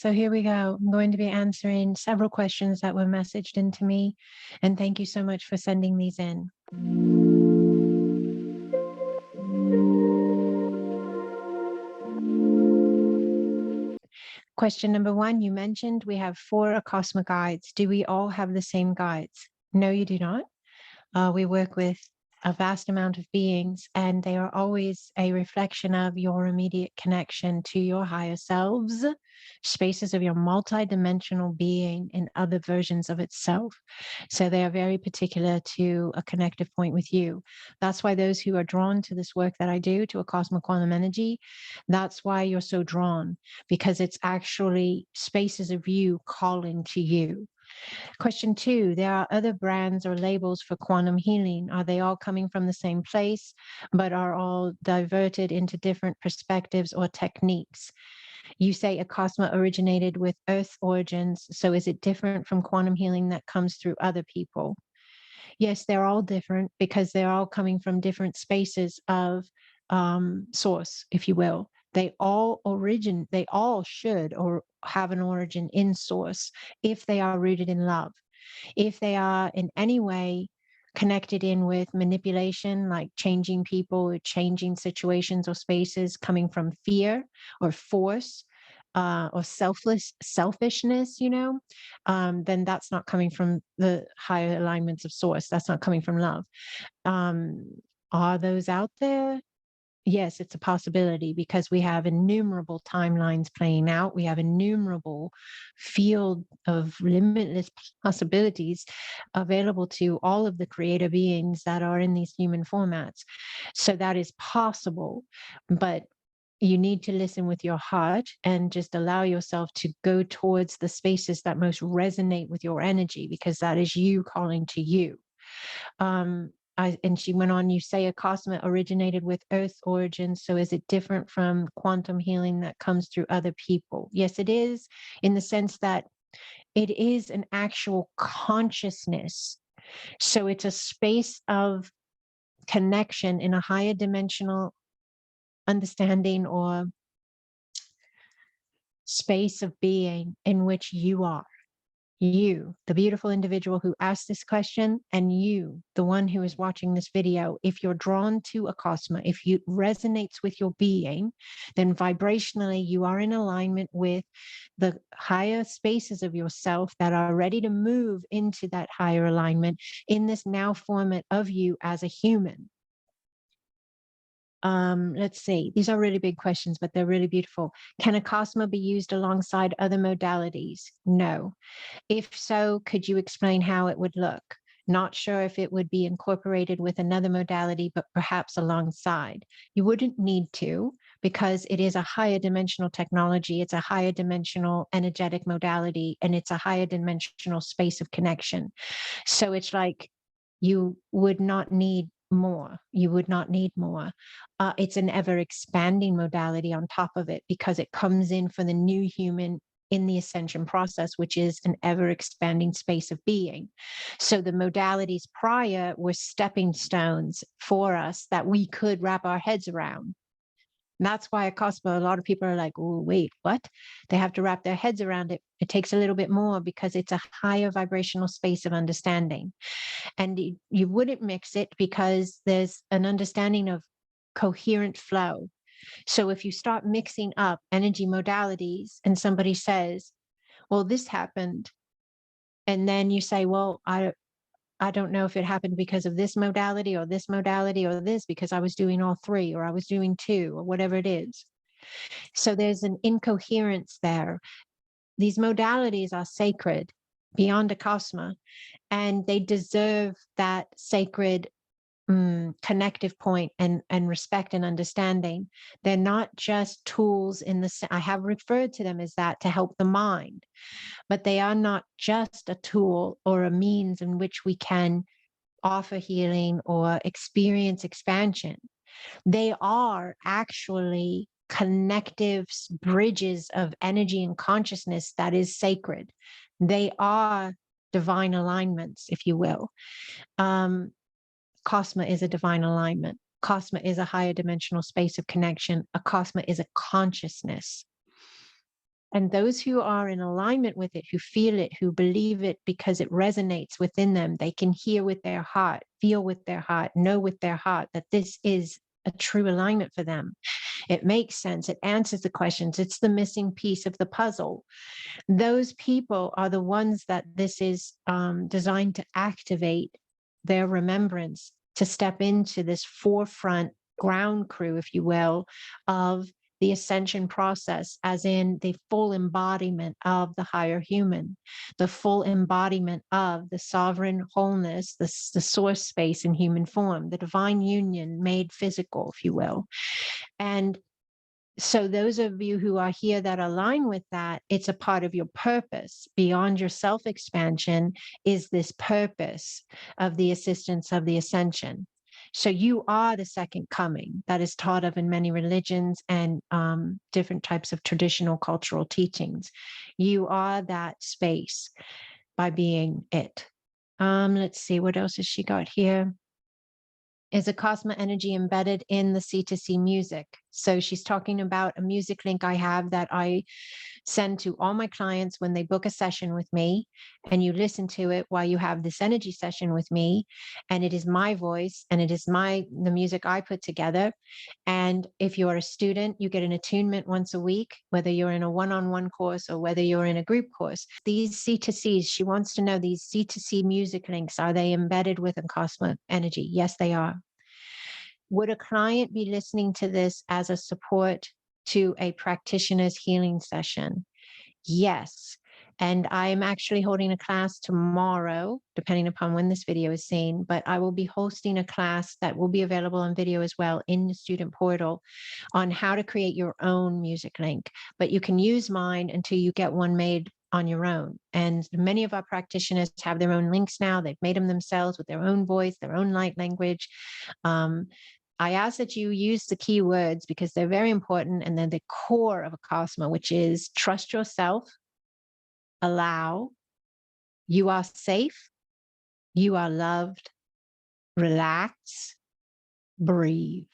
So here we go. I'm going to be answering several questions that were messaged into me. And thank you so much for sending these in. Question number one, you mentioned we have 4 ACASMA guides. Do we all have the same guides? No, you do not. We work with a vast amount of beings, and they are always a reflection of your immediate connection to your higher selves, spaces of your multidimensional being and other versions of itself. So they are very particular to a connective point with you. That's why those who are drawn to this work that I do, to ACASMA Quantum Energy, that's why you're so drawn, because it's actually spaces of you calling to you. Question 2, there are other brands or labels for quantum healing. Are they all coming from the same place, but are all diverted into different perspectives or techniques? You say Acasma originated with Earth origins, so is it different from quantum healing that comes through other people? Yes, they're all different because they're all coming from different spaces of source, if you will. They all should or have an origin in source if they are rooted in love. If they are in any way connected in with manipulation, like changing people or changing situations or spaces coming from fear or force, or selfishness, then that's not coming from the higher alignments of source. That's not coming from love. Um, are those out there? Yes, it's a possibility because we have innumerable timelines playing out. We have innumerable field of limitless possibilities available to all of the creator beings that are in these human formats. So that is possible, but you need to listen with your heart and just allow yourself to go towards the spaces that most resonate with your energy, because that is you calling to you. And she went on, you say Acasma originated with Earth origins, so is it different from quantum healing that comes through other people? Yes, it is, in the sense that it is an actual consciousness. So it's a space of connection in a higher dimensional understanding or space of being in which you are. You, the beautiful individual who asked this question, and you, the one who is watching this video, if you're drawn to Acasma, if it resonates with your being, then vibrationally you are in alignment with the higher spaces of yourself that are ready to move into that higher alignment in this now format of you as a human. Let's see, these are really big questions, but they're really beautiful. Can Acasma be used alongside other modalities? No. If so, could you explain how it would look? Not sure if it would be incorporated with another modality, but perhaps alongside. You wouldn't need to, because it is a higher dimensional technology. It's a higher dimensional energetic modality, and it's a higher dimensional space of connection. So it's like you would not need more. You would not need more. It's an ever expanding modality on top of it, because it comes in for the new human in the ascension process, which is an ever expanding space of being. So the modalities prior were stepping stones for us that we could wrap our heads around. And that's why at Cosmo, a lot of people are like, oh, wait, what? They have to wrap their heads around it. It takes a little bit more because it's a higher vibrational space of understanding. And you wouldn't mix it because there's an understanding of coherent flow. So if you start mixing up energy modalities and somebody says, well, this happened, and then you say, well, I don't know if it happened because of this modality or this modality or this, because I was doing all 3 or I was doing 2 or whatever it is. So there's an incoherence there. These modalities are sacred beyond Acasma, and they deserve that sacred connective point and respect and understanding. They're not just tools I have referred to them as that to help the mind, but they are not just a tool or a means in which we can offer healing or experience expansion. They are actually connective bridges of energy and consciousness that is sacred. They are divine alignments, if you will. Cosmo is a divine alignment. Cosmo is a higher dimensional space of connection. A Cosmo is a consciousness. And those who are in alignment with it, who feel it, who believe it because it resonates within them, they can hear with their heart, feel with their heart, know with their heart that this is a true alignment for them. It makes sense. It answers the questions. It's the missing piece of the puzzle. Those people are the ones that this is designed to activate their remembrance, to step into this forefront ground crew, if you will, of the ascension process, as in the full embodiment of the higher human, the full embodiment of the sovereign wholeness, the source space in human form, the divine union made physical, if you will. And so those of you who are here that align with that, it's a part of your purpose. Beyond your self-expansion is this purpose of the assistance of the ascension. So you are the second coming that is taught of in many religions and different types of traditional cultural teachings. You are that space by being it. Let's see, what else has she got here? Is Acasma energy embedded in the C2C music? So she's talking about a music link I have that I send to all my clients when they book a session with me, and you listen to it while you have this energy session with me, and it is my voice and it is the music I put together. And if you're a student, you get an attunement once a week, whether you're in a one-on-one course or whether you're in a group course. These C2Cs, she wants to know, these C2C music links, are they embedded with Acasma energy? Yes, they are. Would a client be listening to this as a support to a practitioner's healing session? Yes. And I'm actually holding a class tomorrow, depending upon when this video is seen, but I will be hosting a class that will be available on video as well in the student portal on how to create your own music link. But you can use mine until you get one made on your own. And many of our practitioners have their own links now. They've made them themselves with their own voice, their own light language. I ask that you use the keywords because they're very important, and they're the core of Acasma, which is trust yourself, allow, you are safe, you are loved, relax, breathe.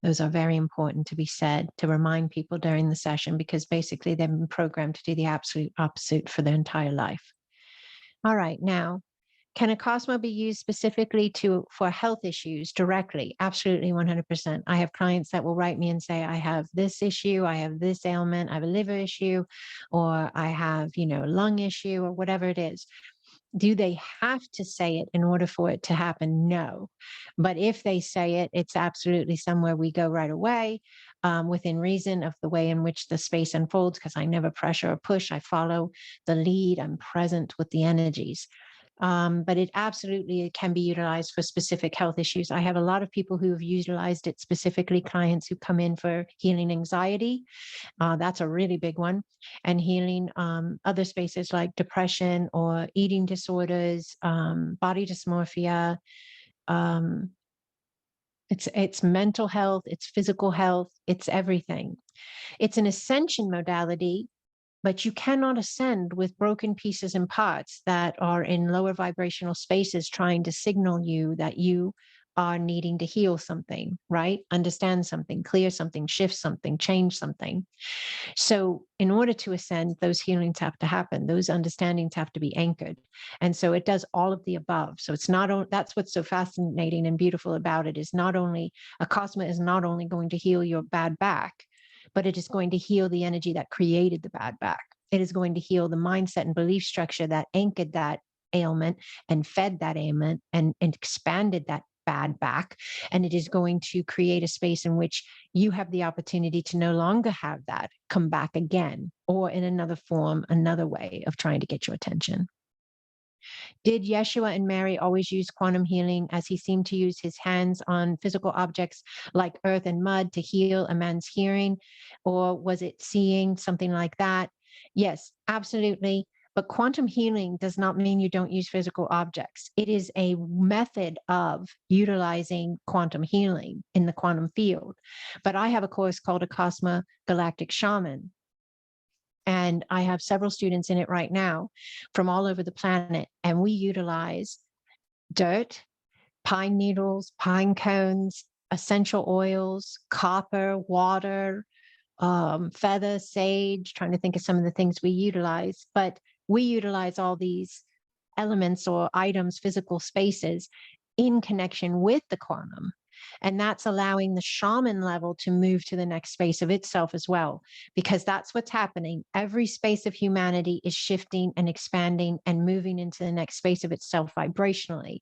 Those are very important to be said, to remind people during the session, because basically they've been programmed to do the absolute opposite for their entire life. All right, now, can Acasma be used specifically for health issues directly? Absolutely, 100%. I have clients that will write me and say, I have this issue, I have this ailment, I have a liver issue, or I have, a lung issue, or whatever it is. Do they have to say it in order for it to happen? No. But if they say it, it's absolutely somewhere we go right away, within reason of the way in which the space unfolds, because I never pressure or push. I follow the lead. I'm present with the energies. But it absolutely can be utilized for specific health issues. I have a lot of people who have utilized it specifically, clients who come in for healing anxiety. That's a really big one. And healing other spaces like depression or eating disorders, body dysmorphia. It's mental health, it's physical health, it's everything. It's an ascension modality, but you cannot ascend with broken pieces and parts that are in lower vibrational spaces trying to signal you that you are needing to heal something, right? Understand something, clear something, shift something, change something. So in order to ascend, those healings have to happen. Those understandings have to be anchored. And so it does all of the above. So it's not, that's what's so fascinating and beautiful about it, is not only, Acasma is not only going to heal your bad back, but it is going to heal the energy that created the bad back. It is going to heal the mindset and belief structure that anchored that ailment and fed that ailment and expanded that bad back. And it is going to create a space in which you have the opportunity to no longer have that come back again, or in another form, another way of trying to get your attention. Did Yeshua and Mary always use quantum healing, as he seemed to use his hands on physical objects like earth and mud to heal a man's hearing? Or was it seeing, something like that? Yes, absolutely. But quantum healing does not mean you don't use physical objects. It is a method of utilizing quantum healing in the quantum field. But I have a course called Acasma Galactic Shaman, and I have several students in it right now from all over the planet. And we utilize dirt, pine needles, pine cones, essential oils, copper, water, feather, sage, trying to think of some of the things we utilize, but we utilize all these elements or items, physical spaces in connection with the quantum. And that's allowing the shaman level to move to the next space of itself as well, because that's what's happening. Every space of humanity is shifting and expanding and moving into the next space of itself vibrationally.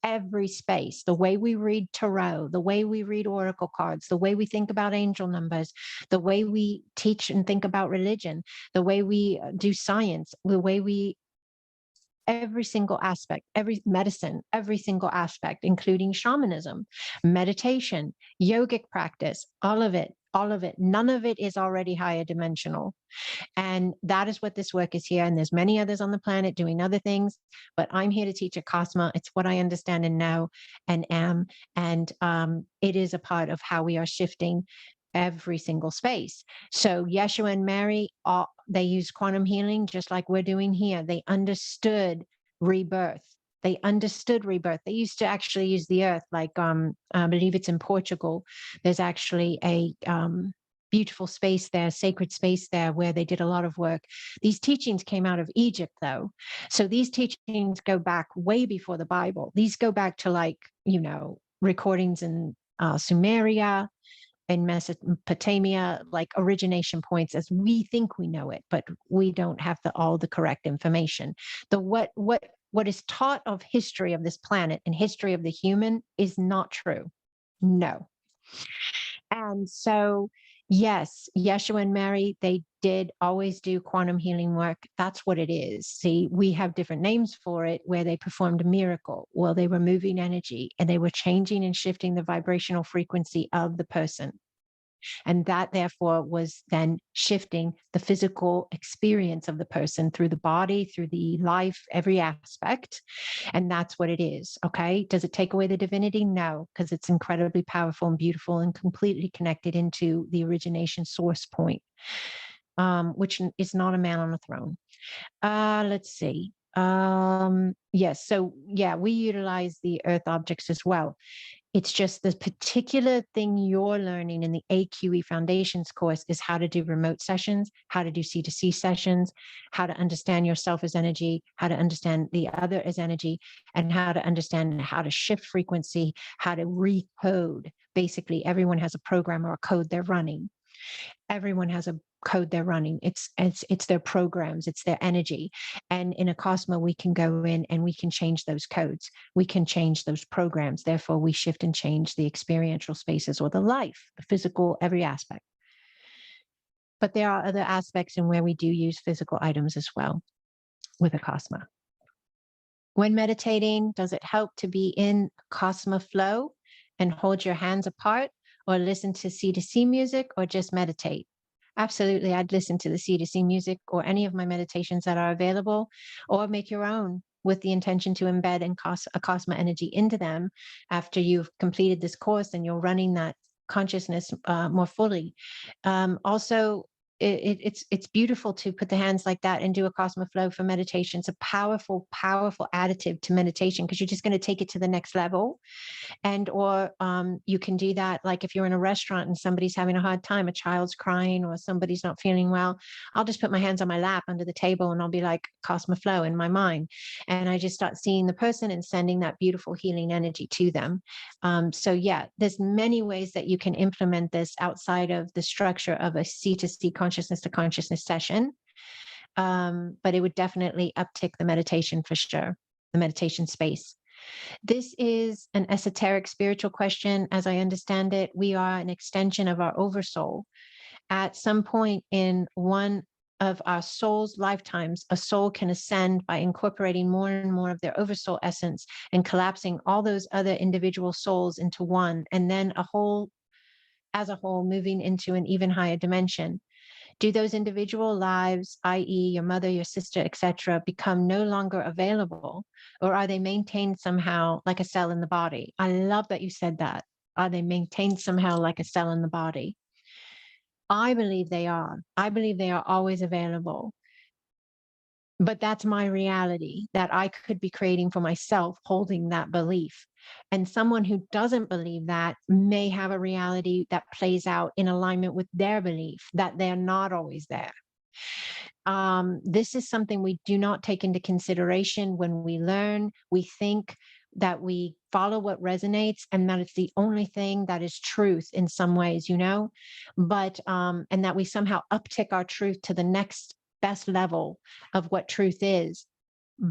Every space, the way we read tarot, the way we read oracle cards, the way we think about angel numbers, the way we teach and think about religion, the way we do science, the way we every single aspect, every medicine, every single aspect, including shamanism, meditation, yogic practice, all of it, all of it. None of it is already higher dimensional. And that is what this work is here. And there's many others on the planet doing other things, but I'm here to teach Acasma. It's what I understand and know and am. And it is a part of how we are shifting every single space. So Yeshua and Mary, they use quantum healing just like we're doing here. They understood rebirth. They understood rebirth. They used to actually use the earth, like I believe it's in Portugal. There's actually a beautiful space there, sacred space there, where they did a lot of work. These teachings came out of Egypt, though. So these teachings go back way before the Bible. These go back to, like, recordings in Sumeria, in Mesopotamia, like origination points as we think we know it, but we don't have all the correct information. What is taught of history of this planet and history of the human is not true. No. And so, yes, Yeshua and Mary, they did always do quantum healing work. That's what it is. See, we have different names for it where they performed a miracle. Well, they were moving energy and they were changing and shifting the vibrational frequency of the person. And that therefore was then shifting the physical experience of the person through the body, through the life, every aspect. And that's what it is. Okay. Does it take away the divinity? No, because it's incredibly powerful and beautiful and completely connected into the origination source point, which is not a man on a throne. Let's see. Yes. So yeah, we utilize the earth objects as well. It's just the particular thing you're learning in the AQE Foundations course is how to do remote sessions, how to do C2C sessions, how to understand yourself as energy, how to understand the other as energy, and how to understand how to shift frequency, how to recode. Basically, everyone has a program or a code they're running. Everyone has a code they're running. It's their programs, it's their energy. And in Acasma, we can go in and we can change those codes. We can change those programs. Therefore, we shift and change the experiential spaces or the life, the physical, every aspect. But there are other aspects in where we do use physical items as well with Acasma. When meditating, does it help to be in Acasma flow and hold your hands apart, or listen to C2C music, or just meditate? Absolutely. I'd listen to the C2C music or any of my meditations that are available, or make your own with the intention to embed Acasma energy into them after you've completed this course and you're running that consciousness more fully. Also, it's beautiful to put the hands like that and do Acasma flow for meditation. It's a powerful, powerful additive to meditation because you're just going to take it to the next level. And or you can do that, like if you're in a restaurant and somebody's having a hard time, a child's crying or somebody's not feeling well, I'll just put my hands on my lap under the table and I'll be like Cosmo flow in my mind. And I just start seeing the person and sending that beautiful healing energy to them. So yeah, there's many ways that you can implement this outside of the structure of a C2C consciousness to consciousness session. But it would definitely uptick the meditation for sure, the meditation space. This is an esoteric spiritual question. As I understand it, we are an extension of our oversoul. At some point in one of our soul's lifetimes, a soul can ascend by incorporating more and more of their oversoul essence and collapsing all those other individual souls into one, and then as a whole, moving into an even higher dimension. Do those individual lives, i.e. your mother, your sister, etc., become no longer available, or are they maintained somehow like a cell in the body? I love that you said that. Are they maintained somehow like a cell in the body? I believe they are. I believe they are always available. But that's my reality that I could be creating for myself, holding that belief. And someone who doesn't believe that may have a reality that plays out in alignment with their belief that they're not always there. This is something we do not take into consideration when we learn. We think that we follow what resonates and that it's the only thing that is truth in some ways, but and that we somehow uptick our truth to the next best level of what truth is.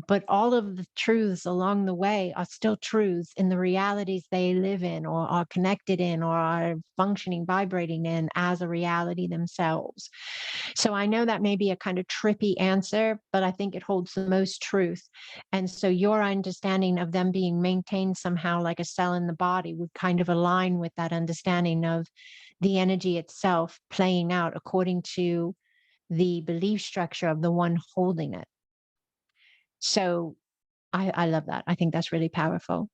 But all of the truths along the way are still truths in the realities they live in or are connected in or are functioning, vibrating in as a reality themselves. So I know that may be a kind of trippy answer, but I think it holds the most truth. And so your understanding of them being maintained somehow like a cell in the body would kind of align with that understanding of the energy itself playing out according to the belief structure of the one holding it. So I love that. I think that's really powerful.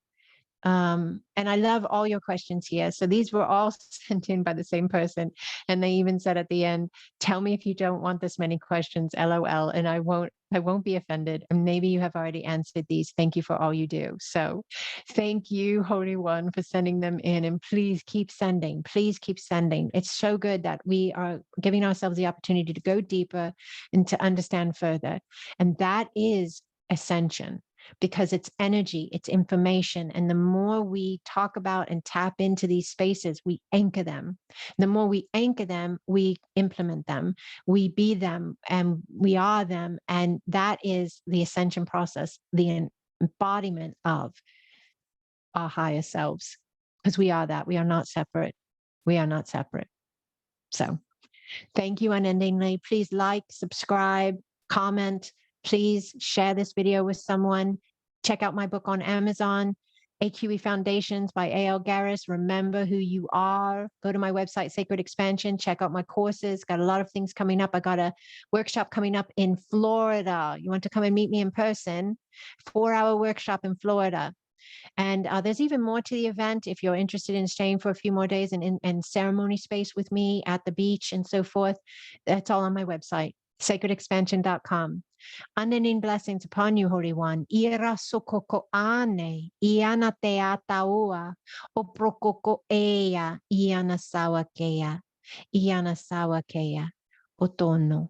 And I love all your questions here. So these were all sent in by the same person. And they even said at the end, tell me if you don't want this many questions, LOL. And I won't be offended. And maybe you have already answered these. Thank you for all you do. So thank you, Holy One, for sending them in. And please keep sending. Please keep sending. It's so good that we are giving ourselves the opportunity to go deeper and to understand further. And that is ascension, because it's energy, it's information. And the more we talk about and tap into these spaces, we anchor them. The more we anchor them, we implement them, we be them, and we are them. And that is the ascension process, the embodiment of our higher selves, because we are that. We are not separate. We are not separate. So thank you unendingly. Please like, subscribe, comment. Please share this video with someone. Check out my book on Amazon, AQE Foundations by A.L. Garris. Remember who you are. Go to my website, Sacred Expansion. Check out my courses. Got a lot of things coming up. I got a workshop coming up in Florida. You want to come and meet me in person? 4-hour workshop in Florida. And there's even more to the event if you're interested in staying for a few more days and ceremony space with me at the beach and so forth. That's all on my website, sacredexpansion.com. Unending blessings upon you, Holy One. Ira sokoko ane, iana te ataua, oprokoko ea, iana sawakea, otono.